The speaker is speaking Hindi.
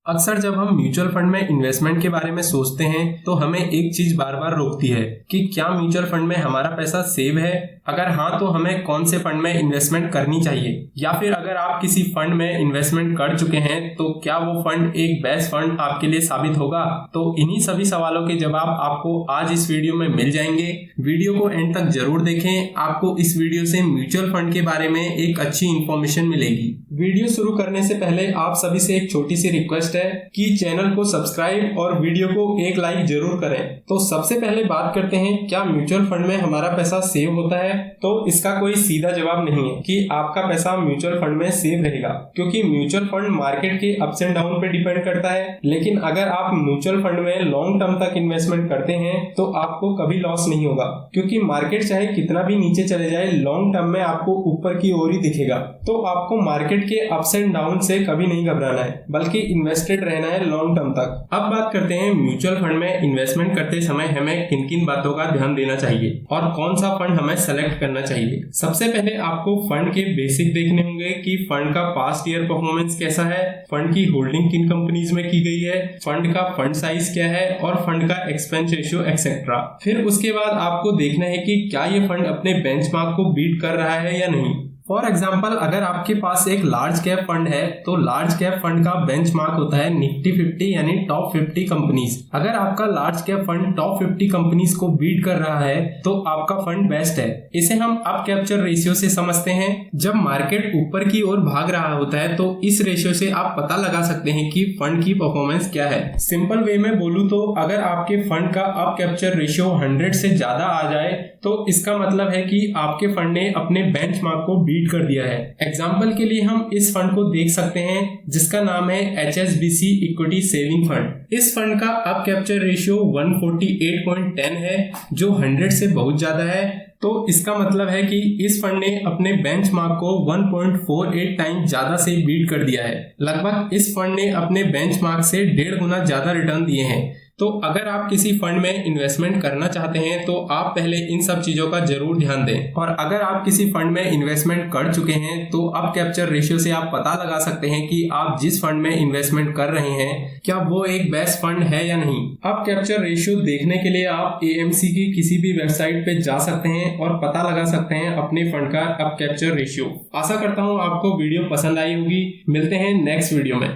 अक्सर जब हम म्यूचुअल फंड में इन्वेस्टमेंट के बारे में सोचते हैं तो हमें एक चीज बार बार रोकती है कि क्या म्यूचुअल फंड में हमारा पैसा सेव है। अगर हाँ तो हमें कौन से फंड में इन्वेस्टमेंट करनी चाहिए, या फिर अगर आप किसी फंड में इन्वेस्टमेंट कर चुके हैं तो क्या वो फंड एक बेस्ट फंड आपके लिए साबित होगा। तो इन्हीं सभी सवालों के जवाब आपको आज इस वीडियो में मिल जाएंगे। वीडियो को एंड तक जरूर देखें, आपको इस वीडियो से म्यूचुअल फंड के बारे में एक अच्छी इन्फॉर्मेशन मिलेगी। वीडियो शुरू करने से पहले आप सभी से एक छोटी सी रिक्वेस्ट है कि चैनल को सब्सक्राइब और वीडियो को एक लाइक जरूर करें। तो सबसे पहले बात करते हैं, क्या म्यूचुअल फंड में हमारा पैसा सेव होता है। तो इसका कोई सीधा जवाब नहीं है कि आपका पैसा म्यूचुअल फंड में सेव रहेगा, क्योंकि म्यूचुअल फंड मार्केट के अप्स एंड डाउन पे डिपेंड करता है। लेकिन अगर आप म्यूचुअल फंड में लॉन्ग टर्म तक इन्वेस्टमेंट करते हैं तो आपको कभी लॉस नहीं होगा, क्योंकि मार्केट चाहे कितना भी नीचे चले जाए, लॉन्ग टर्म में आपको ऊपर की ओर ही दिखेगा। तो आपको मार्केट के अप्स एंड डाउन से कभी नहीं घबराना है, बल्कि इन्वेस्टेड रहना है लॉन्ग टर्म तक। अब बात करते हैं म्यूचुअल फंड में इन्वेस्टमेंट करते समय हमें किन किन बातों का ध्यान देना चाहिए और कौन सा फंड हमें सेलेक्ट करना चाहिए। सबसे पहले आपको फंड के बेसिक देखने होंगे कि फंड का पास्ट ईयर परफॉर्मेंस कैसा है, फंड की होल्डिंग किन कंपनीज में की गई है, फंड का फंड साइज क्या है और फंड का एक्सपेंस रेशियो एक्सेट्रा। फिर उसके बाद आपको देखना है कि क्या ये फंड अपने बेंचमार्क को बीट कर रहा है या नहीं। फॉर एग्जाम्पल, अगर आपके पास एक लार्ज कैप फंड है तो लार्ज कैप फंड का बेंचमार्क होता है निफ्टी 50 यानी टॉप 50 कंपनीज। अगर आपका large cap fund top 50 companies को बीट कर रहा है तो आपका फंड बेस्ट है। इसे हम अप कैप्चर रेशियो से समझते हैं। जब मार्केट ऊपर की ओर भाग रहा होता है तो इस रेशियो से आप पता लगा सकते हैं कि फंड की परफॉर्मेंस क्या है। सिंपल वे में बोलूं तो अगर आपके फंड का अप कैप्चर रेशियो 100 से ज्यादा आ जाए तो इसका मतलब है कि आपके फंड ने अपने बेंचमार्क को बीट कर दिया है। एग्जाम्पल के लिए हम इस फंड को देख सकते हैं जिसका नाम है HSBC इक्विटी सेविंग फंड। इस फंड का अप कैप्चर रेशियो 148.10 है, जो 100 से बहुत ज्यादा है। तो इसका मतलब है कि इस फंड ने अपने बेंचमार्क को 1.48 टाइम ज्यादा से बीट कर दिया है। लगभग इस फंड ने अपने बेंचमार्क से 1.5 गुना ज्यादा रिटर्न दिए हैं। तो अगर आप किसी फंड में इन्वेस्टमेंट करना चाहते हैं तो आप पहले इन सब चीजों का जरूर ध्यान दें। और अगर आप किसी फंड में इन्वेस्टमेंट कर चुके हैं तो अप कैप्चर रेशियो से आप पता लगा सकते हैं कि आप जिस फंड में इन्वेस्टमेंट कर रहे हैं क्या वो एक बेस्ट फंड है या नहीं। अप कैप्चर रेशियो देखने के लिए आप AMC की किसी भी वेबसाइट पे जा सकते हैं और पता लगा सकते हैं अपने फंड का अप कैप्चर रेशियो। आशा करता हूँ आपको वीडियो पसंद आई होगी। मिलते हैं नेक्स्ट वीडियो में।